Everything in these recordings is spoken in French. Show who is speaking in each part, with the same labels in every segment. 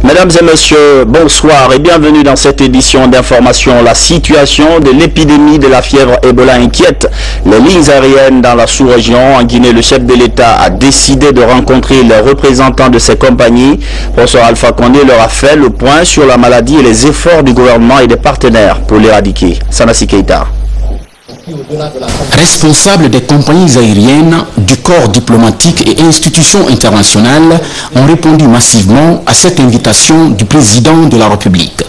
Speaker 1: Mesdames et messieurs, bonsoir et bienvenue dans cette édition d'information. La situation de l'épidémie de la fièvre Ebola inquiète les lignes aériennes dans la sous-région. En Guinée, le chef de l'État a décidé de rencontrer les représentants de ces compagnies. Professeur Alpha Condé leur a fait le point sur la maladie et les efforts du gouvernement et des partenaires pour l'éradiquer. Sanassi Keita.
Speaker 2: Responsables des compagnies aériennes, du corps diplomatique et institutions internationales ont répondu massivement à cette invitation du président de la République.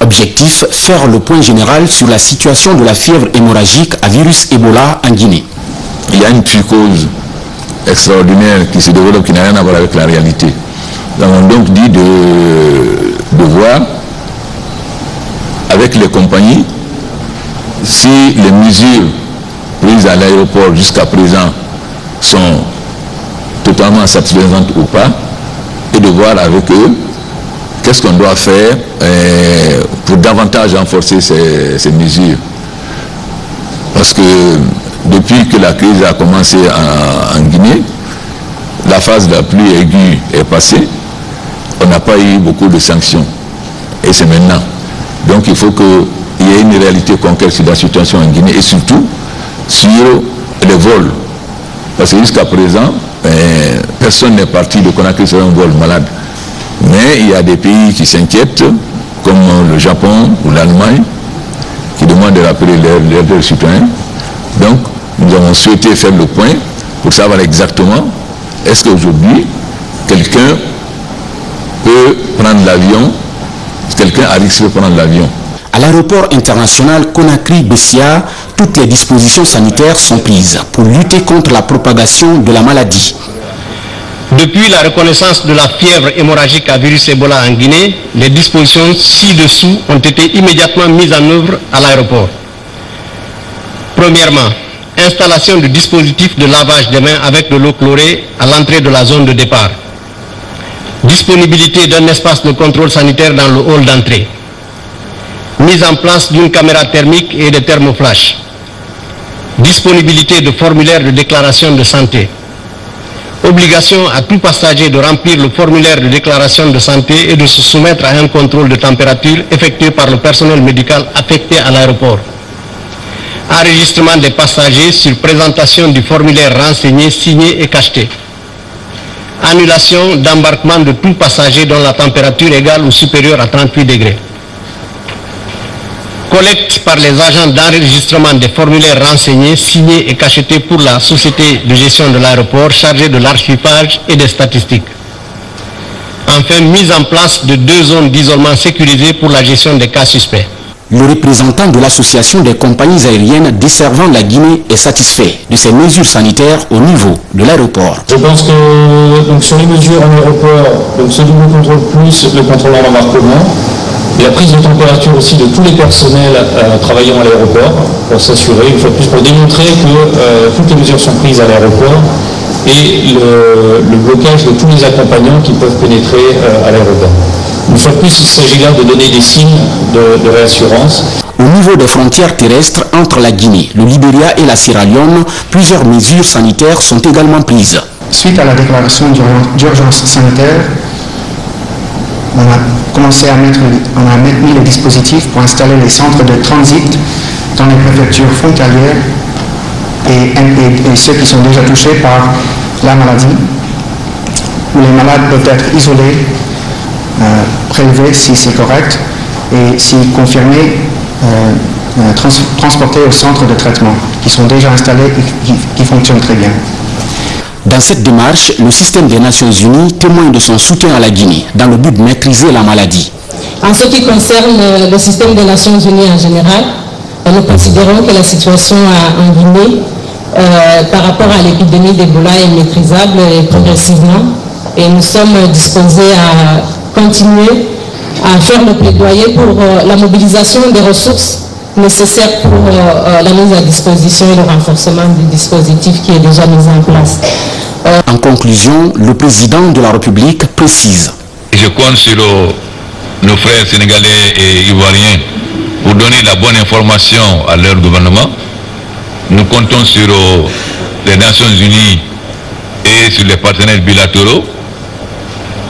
Speaker 2: Objectif, faire le point général sur la situation de la fièvre hémorragique à virus Ebola en Guinée.
Speaker 3: Il y a une psychose extraordinaire qui se développe, qui n'a rien à voir avec la réalité. Nous avons donc dit de voir avec les compagnies si les mesures prises à l'aéroport jusqu'à présent sont totalement satisfaisantes ou pas, et de voir avec eux qu'est-ce qu'on doit faire pour davantage renforcer ces mesures. Parce que depuis que la crise a commencé en Guinée, la phase la plus aiguë est passée, on n'a pas eu beaucoup de sanctions, et c'est maintenant. Donc il faut qu'il y ait une réalité concrète sur la situation en Guinée et surtout sur les vols. Parce que jusqu'à présent, personne n'est parti de Conakry sur un vol malade. Mais il y a des pays qui s'inquiètent, comme le Japon ou l'Allemagne, qui demandent de rappeler leurs citoyens. Donc, nous avons souhaité faire le point pour savoir exactement est-ce qu'aujourd'hui, quelqu'un peut prendre l'avion, quelqu'un a risqué de prendre l'avion.
Speaker 2: À l'aéroport international Conakry-Bessia, toutes les dispositions sanitaires sont prises pour lutter contre la propagation de la maladie.
Speaker 4: Depuis la reconnaissance de la fièvre hémorragique à virus Ebola en Guinée, les dispositions ci-dessous ont été immédiatement mises en œuvre à l'aéroport. Premièrement, installation du dispositif de lavage des mains avec de l'eau chlorée à l'entrée de la zone de départ. Disponibilité d'un espace de contrôle sanitaire dans le hall d'entrée. Mise en place d'une caméra thermique et de thermoflash. Disponibilité de formulaires de déclaration de santé. Obligation à tout passager de remplir le formulaire de déclaration de santé et de se soumettre à un contrôle de température effectué par le personnel médical affecté à l'aéroport. Enregistrement des passagers sur présentation du formulaire renseigné, signé et cacheté. Annulation d'embarquement de tout passager dont la température égale ou supérieure à 38 degrés. Collecte par les agents d'enregistrement des formulaires renseignés, signés et cachetés pour la société de gestion de l'aéroport chargée de l'archivage et des statistiques. Enfin, mise en place de 2 zones d'isolement sécurisées pour la gestion des cas suspects.
Speaker 2: Le représentant de l'association des compagnies aériennes desservant la Guinée est satisfait de ces mesures sanitaires au niveau de l'aéroport.
Speaker 5: Je pense que donc, sur les mesures en aéroport, donc ce double contrôle plus le contrôle en embarquement, et la prise de température aussi de tous les personnels travaillant à l'aéroport pour s'assurer, une fois de plus, pour démontrer que toutes les mesures sont prises à l'aéroport et le blocage de tous les accompagnants qui peuvent pénétrer à l'aéroport. Une fois de plus, il s'agit là de donner des signes de réassurance.
Speaker 2: Au niveau des frontières terrestres entre la Guinée, le Libéria et la Sierra Leone, plusieurs mesures sanitaires sont également prises.
Speaker 6: Suite à la déclaration d'urgence sanitaire, on a mis le dispositif pour installer les centres de transit dans les préfectures frontalières et ceux qui sont déjà touchés par la maladie, où les malades peuvent être isolés, prélevés si c'est correct, et si confirmé, transportés au centre de traitement, qui sont déjà installés et qui fonctionnent très bien.
Speaker 2: Dans cette démarche, le système des Nations Unies témoigne de son soutien à la Guinée dans le but de maîtriser la maladie.
Speaker 7: En ce qui concerne le système des Nations Unies en général, nous considérons que la situation en Guinée par rapport à l'épidémie d'Ebola est maîtrisable progressivement et nous sommes disposés à continuer à faire le plaidoyer pour la mobilisation des ressources nécessaires pour la mise à disposition et le renforcement du dispositif qui est déjà mis en place.
Speaker 2: En conclusion, le président de la République précise.
Speaker 8: Je compte sur nos frères sénégalais et ivoiriens pour donner la bonne information à leur gouvernement. Nous comptons sur les Nations Unies et sur les partenaires bilatéraux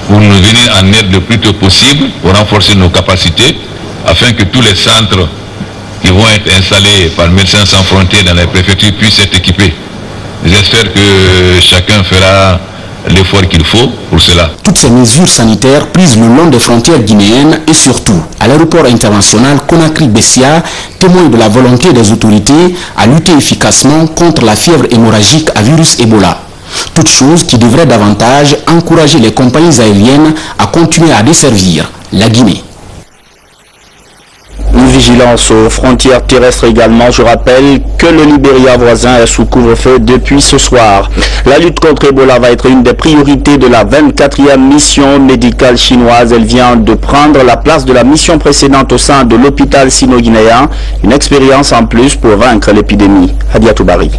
Speaker 8: pour nous venir en aide le plus tôt possible, pour renforcer nos capacités, afin que tous les centres qui vont être installés par Médecins Sans Frontières dans les préfectures puissent être équipés. J'espère que chacun fera l'effort qu'il faut pour cela.
Speaker 2: Toutes ces mesures sanitaires prises le long des frontières guinéennes et surtout à l'aéroport international Conakry-Bessia témoignent de la volonté des autorités à lutter efficacement contre la fièvre hémorragique à virus Ebola. Toute chose qui devrait davantage encourager les compagnies aériennes à continuer à desservir la Guinée.
Speaker 1: Une vigilance aux frontières terrestres également. Je rappelle que le Libéria voisin est sous couvre-feu depuis ce soir. La lutte contre Ebola va être une des priorités de la 24e mission médicale chinoise. Elle vient de prendre la place de la mission précédente au sein de l'hôpital sino-guinéen. Une expérience en plus pour vaincre l'épidémie. Hadia Toubari.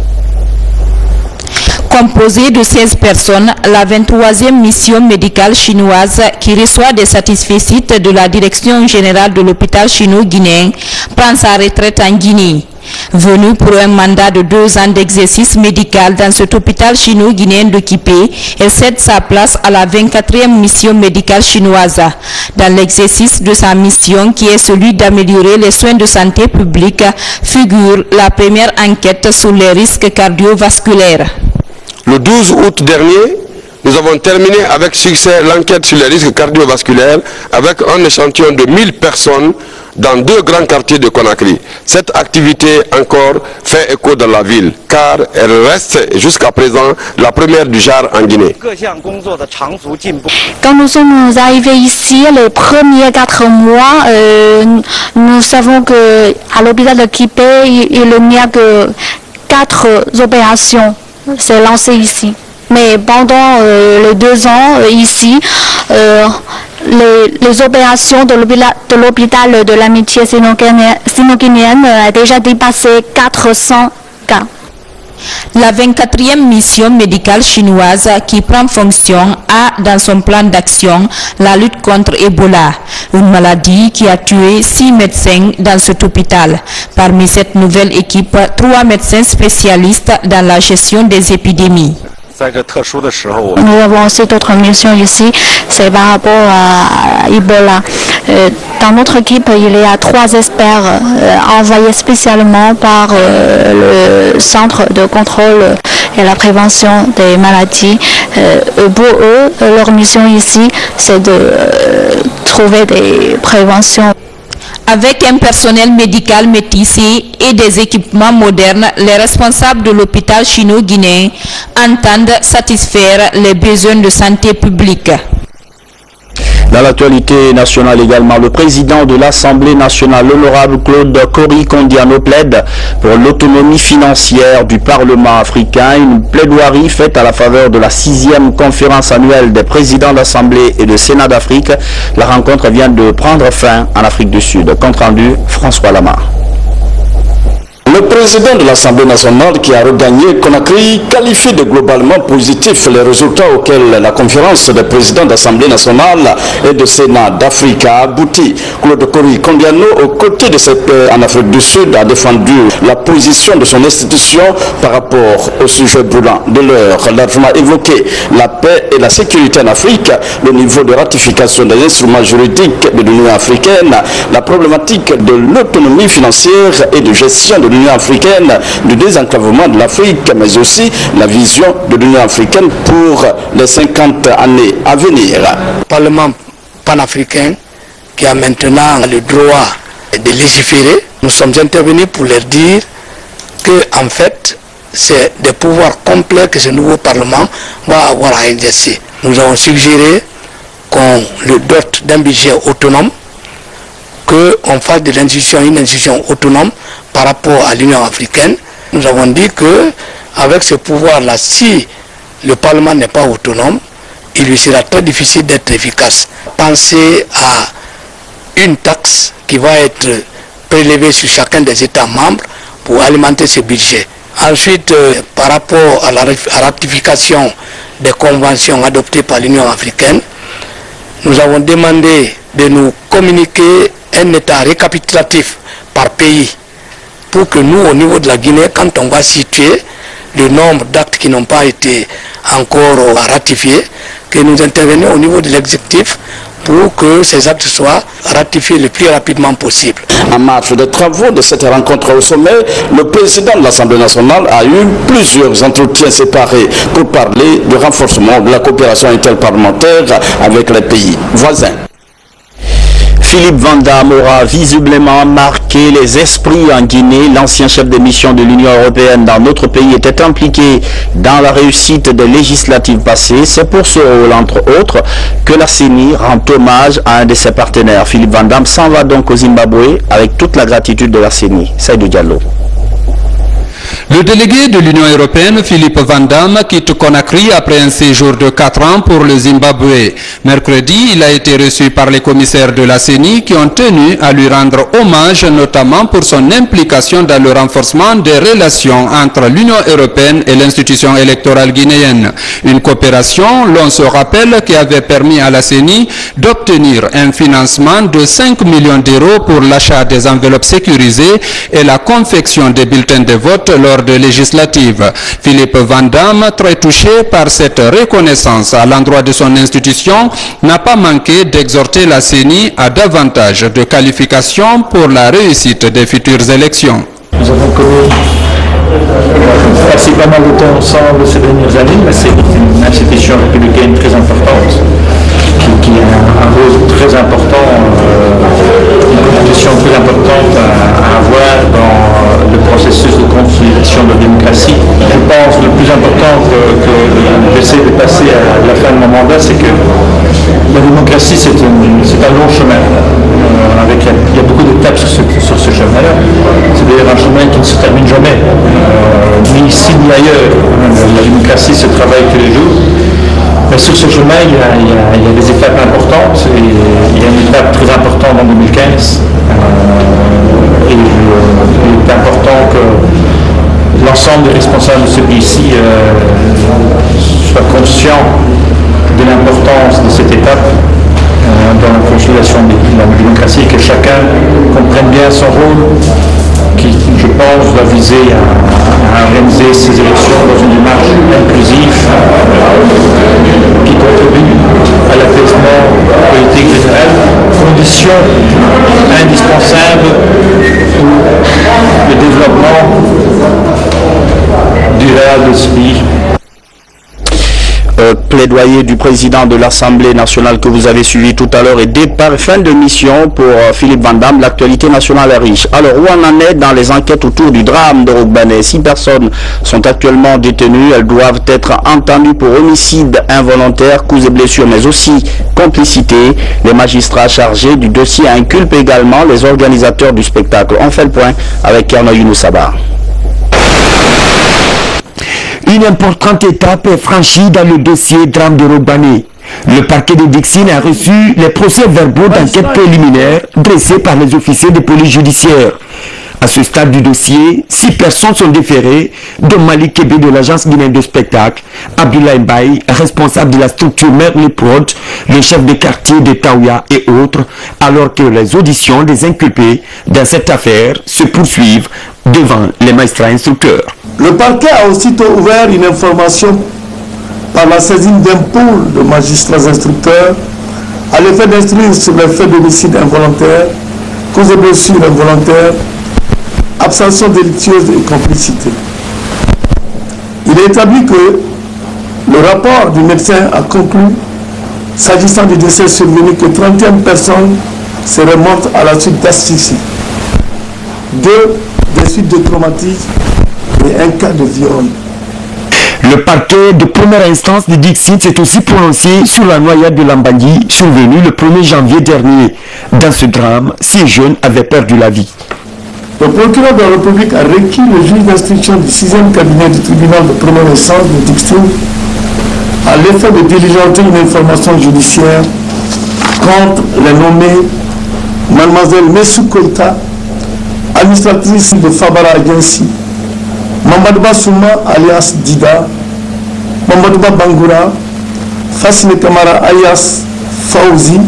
Speaker 9: Composée de 16 personnes, la 23e mission médicale chinoise qui reçoit des satisfecits de la direction générale de l'hôpital chino-guinéen prend sa retraite en Guinée. Venue pour un mandat de 2 ans d'exercice médical dans cet hôpital chino-guinéen de Kipé, elle cède sa place à la 24e mission médicale chinoise. Dans l'exercice de sa mission, qui est celui d'améliorer les soins de santé publique, figure la première enquête sur les risques cardiovasculaires.
Speaker 10: Le 12 août dernier, nous avons terminé avec succès l'enquête sur les risques cardiovasculaires avec un échantillon de 1000 personnes dans 2 grands quartiers de Conakry. Cette activité encore fait écho dans la ville, car elle reste jusqu'à présent la première du genre en Guinée.
Speaker 11: Quand nous sommes arrivés ici, les premiers 4 mois, nous savons qu'à l'hôpital de Kipé, il n'y a que 4 opérations. C'est lancé ici. Mais pendant les 2 ans ici, les opérations de l'hôpital de l'amitié sino-guinéenne ont déjà dépassé 400 cas.
Speaker 9: La 24e mission médicale chinoise qui prend fonction a dans son plan d'action la lutte contre Ebola, une maladie qui a tué 6 médecins dans cet hôpital. Parmi cette nouvelle équipe, 3 médecins spécialistes dans la gestion des épidémies.
Speaker 11: Nous avons aussi d'autres missions ici, c'est par rapport à Ebola. Dans notre équipe, il y a 3 experts envoyés spécialement par le Centre de contrôle et la prévention des maladies. Pour eux, leur mission ici, c'est de trouver des préventions.
Speaker 9: Avec un personnel médical métissé et des équipements modernes, les responsables de l'hôpital chino-guinéen entendent satisfaire les besoins de santé publique.
Speaker 1: Dans l'actualité nationale également, le président de l'Assemblée nationale, l'honorable Claude Kory Kondiano, plaide pour l'autonomie financière du Parlement africain. Une plaidoirie faite à la faveur de la 6e conférence annuelle des présidents d'Assemblée et de Sénat d'Afrique. La rencontre vient de prendre fin en Afrique du Sud. Compte rendu, François Lamar.
Speaker 12: Le président de l'Assemblée nationale qui a regagné Conakry qualifie de globalement positif les résultats auxquels la conférence des présidents d'Assemblée nationale et de Sénat d'Afrique a abouti. Claude Kory Kondiano, aux côtés de cette paix en Afrique du Sud, a défendu la position de son institution par rapport au sujet brûlant de l'heure, largement évoqué la paix et la sécurité en Afrique, le niveau de ratification des instruments juridiques de l'Union africaine, la problématique de l'autonomie financière et de gestion de l'Union africaine, du désenclavement de l'Afrique, mais aussi la vision de l'Union africaine pour les 50 années à venir.
Speaker 13: Le Parlement panafricain qui a maintenant le droit de légiférer, nous sommes intervenus pour leur dire que en fait c'est des pouvoirs complets que ce nouveau Parlement va avoir à exercer. Nous avons suggéré qu'on le dote d'un budget autonome, qu'on fasse de l'institution une institution autonome par rapport à l'Union africaine. Nous avons dit que avec ce pouvoir-là, si le Parlement n'est pas autonome, il lui sera très difficile d'être efficace. Pensez à une taxe qui va être prélevée sur chacun des États membres pour alimenter ce budget. Ensuite, par rapport à la ratification des conventions adoptées par l'Union africaine, nous avons demandé de nous communiquer un état récapitulatif par pays pour que nous, au niveau de la Guinée, quand on va situer le nombre d'actes qui n'ont pas été encore ratifiés, que nous intervenions au niveau de l'exécutif pour que ces actes soient ratifiés le plus rapidement possible.
Speaker 12: En marge des travaux de cette rencontre au sommet, le président de l'Assemblée nationale a eu plusieurs entretiens séparés pour parler du renforcement de la coopération interparlementaire avec les pays voisins.
Speaker 1: Philippe Van Damme aura visiblement marqué les esprits en Guinée. L'ancien chef de mission de l'Union européenne dans notre pays était impliqué dans la réussite des législatives passées. C'est pour ce rôle, entre autres, que la CENI rend hommage à un de ses partenaires. Philippe Van Damme s'en va donc au Zimbabwe avec toute la gratitude de la CENI. Seydou Diallo.
Speaker 14: Le délégué de l'Union européenne, Philippe Van Damme, quitte Conakry après un séjour de 4 ans pour le Zimbabwe. Mercredi, il a été reçu par les commissaires de la CENI qui ont tenu à lui rendre hommage, notamment pour son implication dans le renforcement des relations entre l'Union européenne et l'institution électorale guinéenne. Une coopération, l'on se rappelle, qui avait permis à la CENI d'obtenir un financement de 5 millions d'euros pour l'achat des enveloppes sécurisées et la confection des bulletins de vote lors de législatives. Philippe Van Damme, très touché par cette reconnaissance à l'endroit de son institution, n'a pas manqué d'exhorter la CENI à davantage de qualifications pour la réussite des futures élections.
Speaker 5: Nous avons connu passé pas mal de temps ensemble ces dernières années. La CENI est une institution républicaine très importante qui a un rôle très important, une contribution très importante à avoir dans le processus de consolidation de la démocratie. Je pense que le plus important que j'essaie de passer à la fin de mon mandat, c'est que la démocratie, c'est un long chemin. Il y a beaucoup d'étapes sur ce chemin-là. C'est d'ailleurs un chemin qui ne se termine jamais, ni ici ni ailleurs. La démocratie se travaille tous les jours. Mais sur ce chemin, il y a des étapes importantes. Et il y a une étape très importante en 2015. Et il est important que l'ensemble des responsables de ce pays-ci soient conscients de l'importance de cette étape dans la consolidation de la démocratie, et que chacun comprenne bien son rôle, qui, je pense, va viser à organiser ces élections dans une démarche inclusive qui contribue à l'apaisement politique général, condition indispensable pour le développement durable de ce pays.
Speaker 1: Plaidoyer du président de l'Assemblée nationale que vous avez suivi tout à l'heure et départ, fin de mission pour Philippe Van Damme. L'actualité nationale est riche. Alors, où on en est dans les enquêtes autour du drame de Rogbané? 6 personnes sont actuellement détenues. Elles doivent être entendues pour homicide involontaire, coups et blessures, mais aussi complicité. Les magistrats chargés du dossier inculpent également les organisateurs du spectacle. On fait le point avec Kerno Younoussaba.
Speaker 15: Une importante étape est franchie dans le dossier drame de Rogbané. Le parquet de Dixine a reçu les procès-verbaux d'enquête préliminaire dressés par les officiers de police judiciaire. À ce stade du dossier, 6 personnes sont déférées, dont Malik Kébé de l'agence guinéenne de spectacle, Abdoulaye Mbaye, responsable de la structure Merle Prod, le chef de quartier de Taouya et autres, alors que les auditions des inculpés dans cette affaire se poursuivent devant les magistrats instructeurs.
Speaker 16: Le parquet a aussitôt ouvert une information par la saisine d'un pool de magistrats instructeurs à l'effet d'instruire sur les faits d'homicide involontaire, cause de blessures involontaires, abstention délictueuse et complicité. Il est établi que le rapport du médecin a conclu, s'agissant du décès survenu, que 31 personnes seraient mortes à la suite d'asphyxie, 2 des suites de traumatisme et un cas de viol.
Speaker 15: Le parquet de première instance de Dixit s'est aussi prononcé sur la noyade de Lambangui survenue le 1er janvier dernier. Dans ce drame, 6 jeunes avaient perdu la vie.
Speaker 16: Le procureur de la République a requis le juge d'instruction du 6e cabinet du tribunal de première instance de Dixit à l'effet de diligenter une information judiciaire contre les nommés Mademoiselle Messou Koïta, administratrice de Fabara Agency, Mamadouba Souma alias Dida, Mamadouba Bangoura, Fassine Kamara alias Fauzi,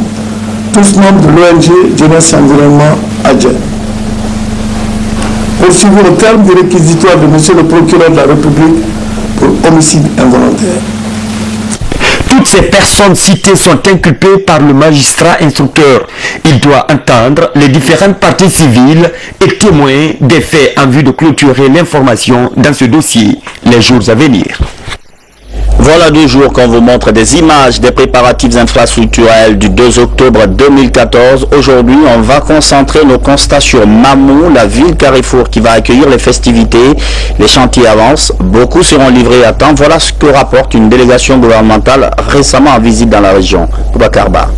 Speaker 16: tous membres de l'ONG Jeunesse et Environnement Adja. Poursuivi au terme du réquisitoire de M. le procureur de la République pour homicide involontaire.
Speaker 15: Tout Toutes ces personnes citées sont inculpées par le magistrat instructeur. Il doit entendre les différentes parties civiles et témoins des faits en vue de clôturer l'information dans ce dossier les jours à venir.
Speaker 1: Voilà 2 jours qu'on vous montre des images des préparatifs infrastructurels du 2 octobre 2014. Aujourd'hui, on va concentrer nos constats sur Mamou, la ville carrefour qui va accueillir les festivités. Les chantiers avancent, beaucoup seront livrés à temps. Voilà ce que rapporte une délégation gouvernementale récemment en visite dans la région. Boubakarba.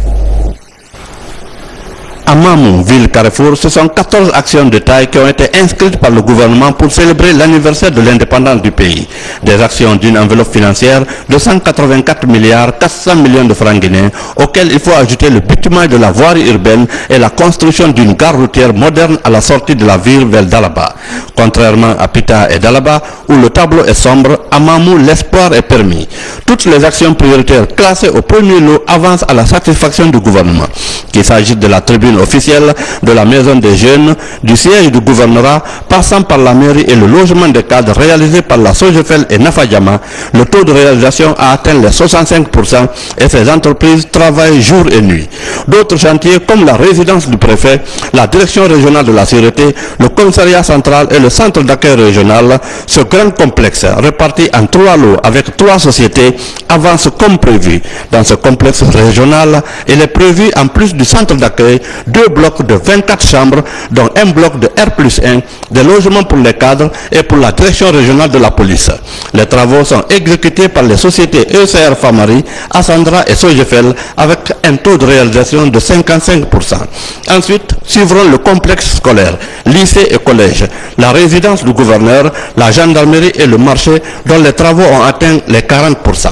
Speaker 17: À Mamou, ville carrefour, ce sont 14 actions de taille qui ont été inscrites par le gouvernement pour célébrer l'anniversaire de l'indépendance du pays. Des actions d'une enveloppe financière de 184 milliards 400 millions de francs guinéens, auxquels il faut ajouter le bitumage de la voirie urbaine et la construction d'une gare routière moderne à la sortie de la ville vers Dalaba. Contrairement à Pita et Dalaba, où le tableau est sombre, à Mamou, l'espoir est permis. Toutes les actions prioritaires classées au premier lot avancent à la satisfaction du gouvernement. Qu'il s'agisse de la tribune officielle, de la maison des jeunes, du siège du gouvernorat, passant par la mairie et le logement des cadres réalisé par la Sogefel et Nafadjama, le taux de réalisation a atteint les 65% et ces entreprises travaillent jour et nuit. D'autres chantiers comme la résidence du préfet, la direction régionale de la sécurité, le commissariat central et le centre d'accueil régional, ce grand complexe réparti en 3 lots avec 3 sociétés avance comme prévu. Dans ce complexe régional, il est prévu en plus du centre d'accueil 2 blocs de 24 chambres, dont un bloc de R+1, des logements pour les cadres et pour la direction régionale de la police. Les travaux sont exécutés par les sociétés ECR Famari, Assandra et Sogefel avec un taux de réalisation de 55%. Ensuite, suivront le complexe scolaire, lycée et collège, la résidence du gouverneur, la gendarmerie et le marché dont les travaux ont atteint les 40%.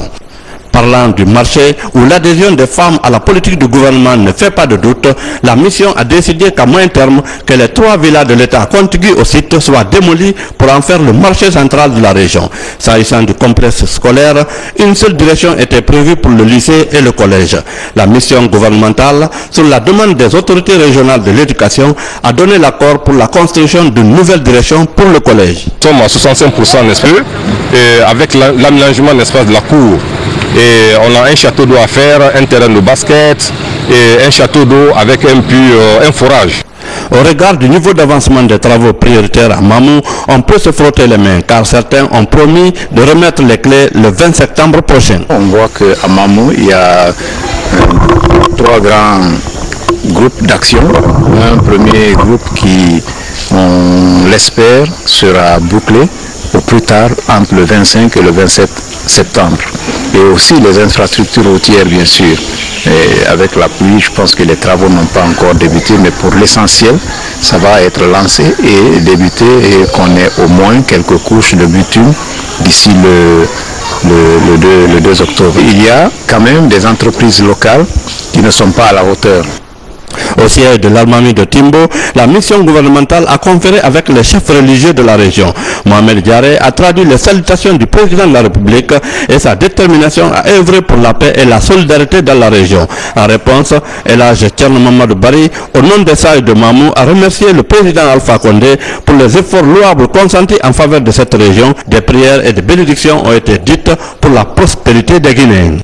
Speaker 17: Parlant du marché où l'adhésion des femmes à la politique du gouvernement ne fait pas de doute, la mission a décidé qu'à moyen terme, que les 3 villas de l'État contiguës au site soient démolies pour en faire le marché central de la région. S'agissant du complexe scolaire, une seule direction était prévue pour le lycée et le collège. La mission gouvernementale, sur la demande des autorités régionales de l'éducation, a donné l'accord pour la construction d'une nouvelle direction pour le collège.
Speaker 18: Nous sommes à 65%, n'est-ce pas, et avec l'aménagement, n'est-ce pas, de la cour. Et on a un château d'eau à faire, un terrain de basket et un château d'eau avec un forage.
Speaker 17: Au regard du niveau d'avancement des travaux prioritaires à Mamou, on peut se frotter les mains car certains ont promis de remettre les clés le 20 septembre prochain.
Speaker 19: On voit qu'à Mamou, il y a 3 grands groupes d'action. Un premier groupe qui, on l'espère, sera bouclé au plus tard entre le 25 et le 27 septembre. Et aussi les infrastructures routières, bien sûr. Et avec la pluie, je pense que les travaux n'ont pas encore débuté, mais pour l'essentiel, ça va être lancé et débuté et qu'on ait au moins quelques couches de bitume d'ici le 2 octobre. Il y a quand même des entreprises locales qui ne sont pas à la hauteur.
Speaker 17: Au siège de l'Almami de Timbo, la mission gouvernementale a conféré avec les chefs religieux de la région. Mohamed Diaré a traduit les salutations du président de la République et sa détermination à œuvrer pour la paix et la solidarité dans la région. En réponse, Elhadj Thierno Mamadou Bari, au nom des sages de Mamou, a remercié le président Alpha Condé pour les efforts louables consentis en faveur de cette région. Des prières et des bénédictions ont été dites pour la prospérité des Guinéens.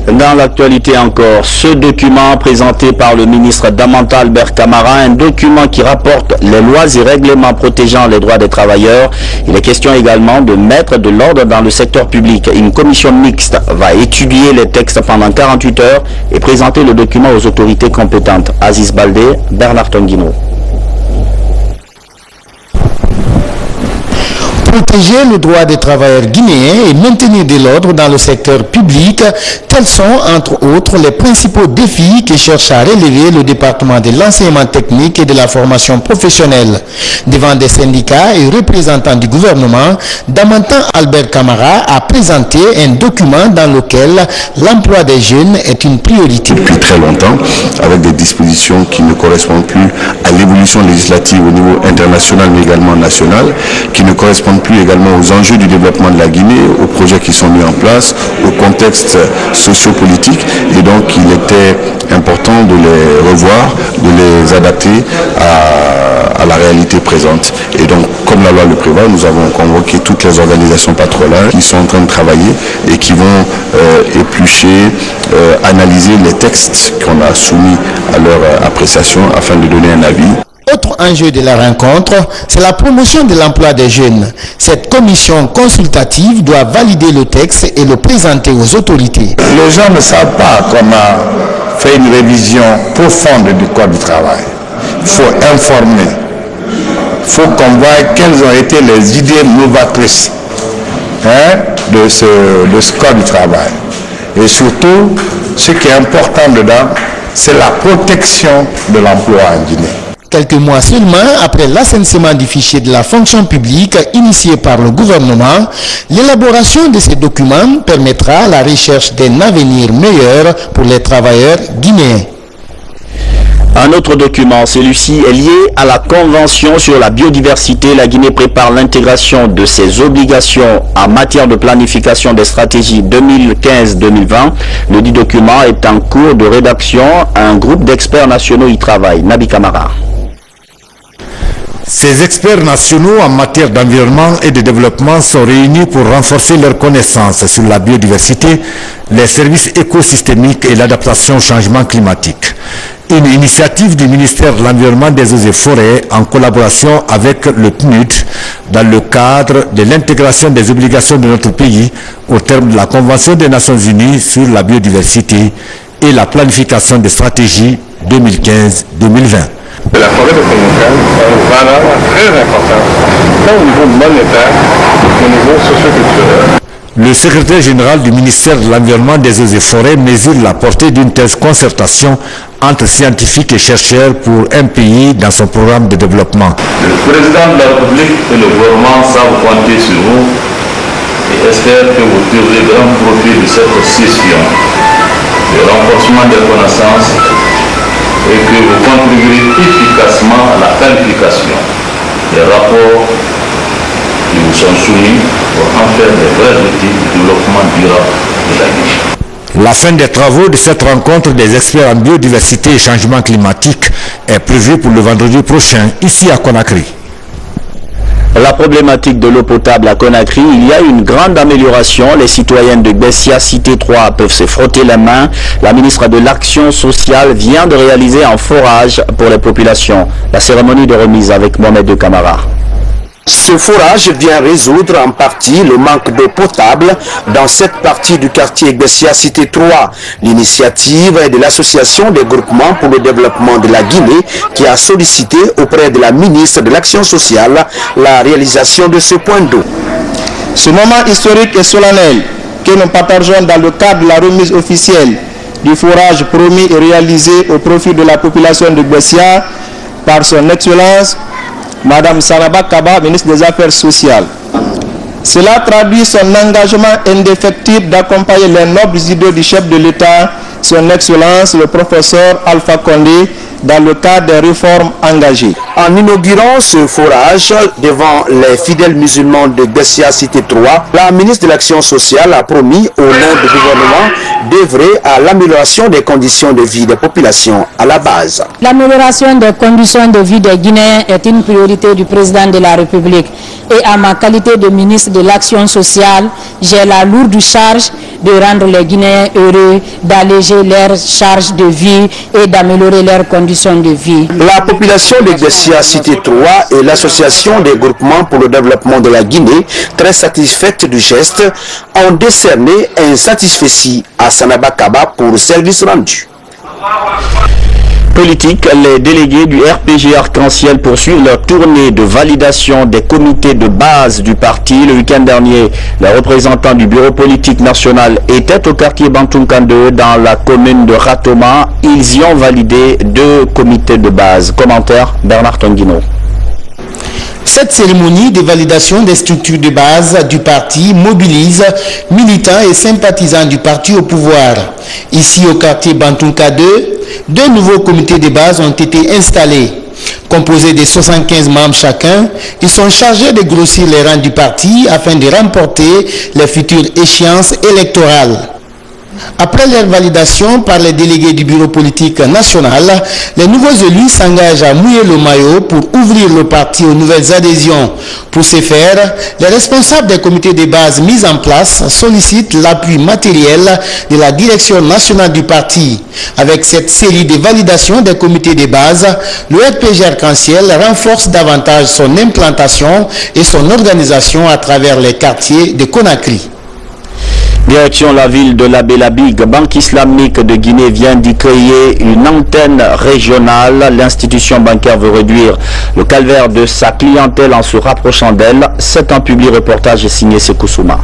Speaker 1: Dans l'actualité encore, ce document présenté par le ministre Damanta Albert Camara, un document qui rapporte les lois et règlements protégeant les droits des travailleurs. Il est question également de mettre de l'ordre dans le secteur public. Une commission mixte va étudier les textes pendant 48 heures et présenter le document aux autorités compétentes. Aziz Baldé, Bernard Tonguino.
Speaker 20: Protéger le droit des travailleurs guinéens et maintenir de l'ordre dans le secteur public, tels sont entre autres les principaux défis que cherche à relever le département de l'enseignement technique et de la formation professionnelle. Devant des syndicats et représentants du gouvernement, Damanta Albert Camara a présenté un document dans lequel l'emploi des jeunes est une priorité.
Speaker 21: Depuis très longtemps, avec des dispositions qui ne correspondent plus à l'évolution législative au niveau international mais également national, qui ne correspondent plus également aux enjeux du développement de la Guinée, aux projets qui sont mis en place, au contexte sociopolitique, et donc il était important de les revoir, de les adapter à la réalité réalité présente. Et donc, comme la loi le prévoit, nous avons convoqué toutes les organisations patronales qui sont en train de travailler et qui vont éplucher, analyser les textes qu'on a soumis à leur appréciation afin de donner un avis.
Speaker 20: Autre enjeu de la rencontre, c'est la promotion de l'emploi des jeunes. Cette commission consultative doit valider le texte et le présenter aux autorités.
Speaker 3: Les gens ne savent pas qu'on a fait une révision profonde du Code du travail. Il faut informer. Il faut qu'on voie quelles ont été les idées novatrices de ce Code du travail. Et surtout, ce qui est important dedans, c'est la protection de l'emploi en Guinée.
Speaker 20: Quelques mois seulement après l'assainissement du fichier de la fonction publique initié par le gouvernement, l'élaboration de ces documents permettra la recherche d'un avenir meilleur pour les travailleurs guinéens.
Speaker 1: Un autre document, celui-ci est lié à la Convention sur la biodiversité. La Guinée prépare l'intégration de ses obligations en matière de planification des stratégies 2015-2020. Le dit document est en cours de rédaction. Un groupe d'experts nationaux y travaille. Nabi Kamara.
Speaker 22: Ces experts nationaux en matière d'environnement et de développement sont réunis pour renforcer leurs connaissances sur la biodiversité, les services écosystémiques et l'adaptation au changement climatique. Une initiative du ministère de l'Environnement, des Eaux et Forêts en collaboration avec le PNUD dans le cadre de l'intégration des obligations de notre pays au terme de la Convention des Nations Unies sur la biodiversité et la planification des stratégies 2015-2020.
Speaker 3: La forêt de Konoukan a une valeur très importante, tant au niveau monétaire qu'au niveau socio-culturel.
Speaker 22: Le secrétaire général du ministère de l'Environnement, des Eaux et Forêts mesure la portée d'une telle concertation entre scientifiques et chercheurs pour un pays dans son programme de développement.
Speaker 23: Le président de la République et le gouvernement savent compter sur vous et espèrent que vous tirerez grand profit de cette session de renforcement des connaissances et que vous contribuerez efficacement à la qualification des rapports qui vous sont soumis pour en faire des vrais outils de développement durable de la Guinée.
Speaker 22: La fin des travaux de cette rencontre des experts en biodiversité et changement climatique est prévue pour le vendredi prochain, ici à Conakry.
Speaker 1: La problématique de l'eau potable à Conakry, il y a une grande amélioration. Les citoyennes de Bessia Cité 3 peuvent se frotter les mains. La ministre de l'Action sociale vient de réaliser un forage pour les populations. La cérémonie de remise avec Mohamed de Camara.
Speaker 24: Ce forage vient résoudre en partie le manque d'eau potable dans cette partie du quartier Bessia Cité 3. L'initiative est de l'Association des groupements pour le développement de la Guinée qui a sollicité auprès de la ministre de l'Action sociale la réalisation de ce point d'eau.
Speaker 25: Ce moment historique et solennel que nous partageons dans le cadre de la remise officielle du forage promis et réalisé au profit de la population de Bessia par son Excellence Madame Sanaba Kaba, ministre des Affaires sociales. Cela traduit son engagement indéfectible d'accompagner les nobles idées du chef de l'État, son Excellence le professeur Alpha Condé, dans le cadre des réformes engagées.
Speaker 24: En inaugurant ce forage devant les fidèles musulmans de Bessia Cité 3, la ministre de l'Action sociale a promis au nom du gouvernement d'œuvrer à l'amélioration des conditions de vie des populations à la base.
Speaker 26: L'amélioration des conditions de vie des Guinéens est une priorité du président de la République. Et à ma qualité de ministre de l'Action sociale, j'ai la lourde charge de rendre les Guinéens heureux, d'alléger leurs charges de vie et d'améliorer leurs conditions de vie.
Speaker 24: La population de Bessia Cité 3 et l'association des groupements pour le développement de la Guinée, très satisfaite du geste, ont décerné un satisfecit à Sanaba Kaba pour service rendu.
Speaker 1: Politique, les délégués du RPG Arc-en-Ciel poursuivent leur tournée de validation des comités de base du parti. Le week-end dernier, les représentants du bureau politique national étaient au quartier Bantounkan 2 dans la commune de Ratoma. Ils y ont validé 2 comités de base. Commentaire, Bernard Tonguino.
Speaker 20: Cette cérémonie de validation des structures de base du parti mobilise militants et sympathisants du parti au pouvoir. Ici au quartier Bantounka 2 nouveaux comités de base ont été installés. Composés de 75 membres chacun, ils sont chargés de grossir les rangs du parti afin de remporter les futures échéances électorales. Après leur validation par les délégués du bureau politique national, les nouveaux élus s'engagent à mouiller le maillot pour ouvrir le parti aux nouvelles adhésions. Pour ce faire, les responsables des comités de base mis en place sollicitent l'appui matériel de la direction nationale du parti. Avec cette série de validations des comités de base, le RPG Arc-en-Ciel renforce davantage son implantation et son organisation à travers les quartiers de Conakry.
Speaker 1: Direction la ville de la Bélabig, Banque islamique de Guinée vient d'y créer une antenne régionale. L'institution bancaire veut réduire le calvaire de sa clientèle en se rapprochant d'elle. C'est un public reportage signé Sekou Souma.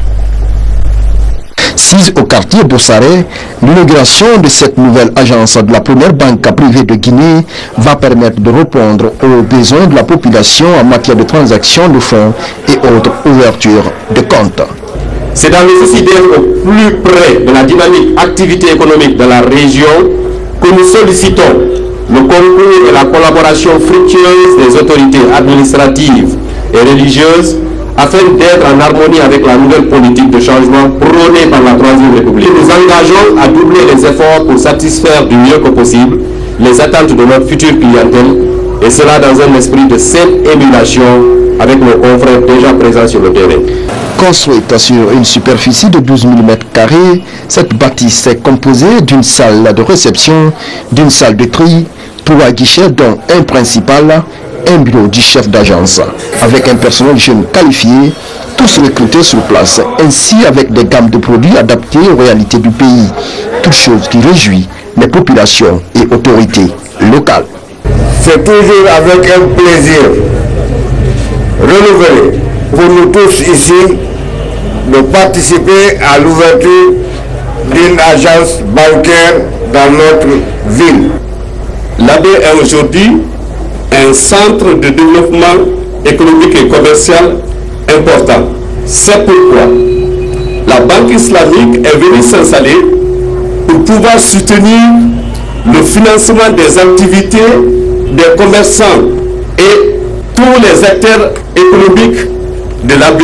Speaker 2: Sise au quartier Boussaré, l'inauguration de cette nouvelle agence de la première banque privée de Guinée va permettre de répondre aux besoins de la population en matière de transactions de fonds et autres ouvertures de comptes.
Speaker 4: C'est dans le souci d'être au plus près de la dynamique activité économique de la région que nous sollicitons le concours et la collaboration fructueuse des autorités administratives et religieuses afin d'être en harmonie avec la nouvelle politique de changement prônée par la Troisième République. Nous engageons à doubler les efforts pour satisfaire du mieux que possible les attentes de notre future clientèle, et cela dans un esprit de saine émulation avec nos confrères déjà présents sur le terrain.
Speaker 2: Construite sur une superficie de 12 000 m², cette bâtisse est composée d'une salle de réception, d'une salle de tri, 3 guichets dont un principal, un bureau du chef d'agence, avec un personnel jeune qualifié, tous recrutés sur place, ainsi avec des gammes de produits adaptés aux réalités du pays, toute chose qui réjouit les populations et autorités locales.
Speaker 6: C'est toujours avec un plaisir renouvelé pour nous tous ici de participer à l'ouverture d'une agence bancaire dans notre ville.
Speaker 4: L'AB est aujourd'hui un centre de développement économique et commercial important. C'est pourquoi la Banque islamique est venue s'installer pour pouvoir soutenir le financement des activités des commerçants et tous les acteurs économiques de l'AB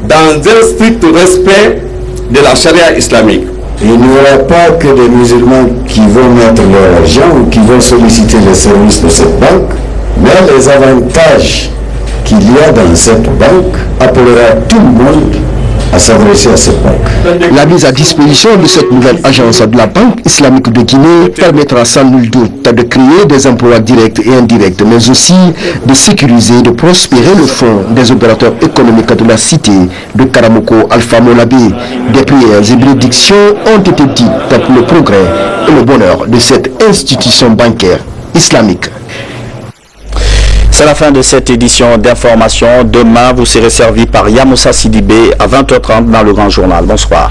Speaker 4: dans un strict respect de la charia islamique.
Speaker 6: Il n'y aura pas que des musulmans qui vont mettre leur argent ou qui vont solliciter les services de cette banque, mais les avantages qu'il y a dans cette banque appellera tout le monde à s'adresser à cette banque.
Speaker 2: La mise à disposition de cette nouvelle agence de la Banque islamique de Guinée permettra sans nul doute de créer des emplois directs et indirects, mais aussi de sécuriser et de prospérer le fonds des opérateurs économiques de la cité de Karamoko Alpha Molabé. Des prières et bénédictions ont été dites pour le progrès et le bonheur de cette institution bancaire islamique.
Speaker 1: C'est la fin de cette édition d'information. Demain, vous serez servi par Yamoussa Sidibé à 20h30 dans le Grand Journal. Bonsoir.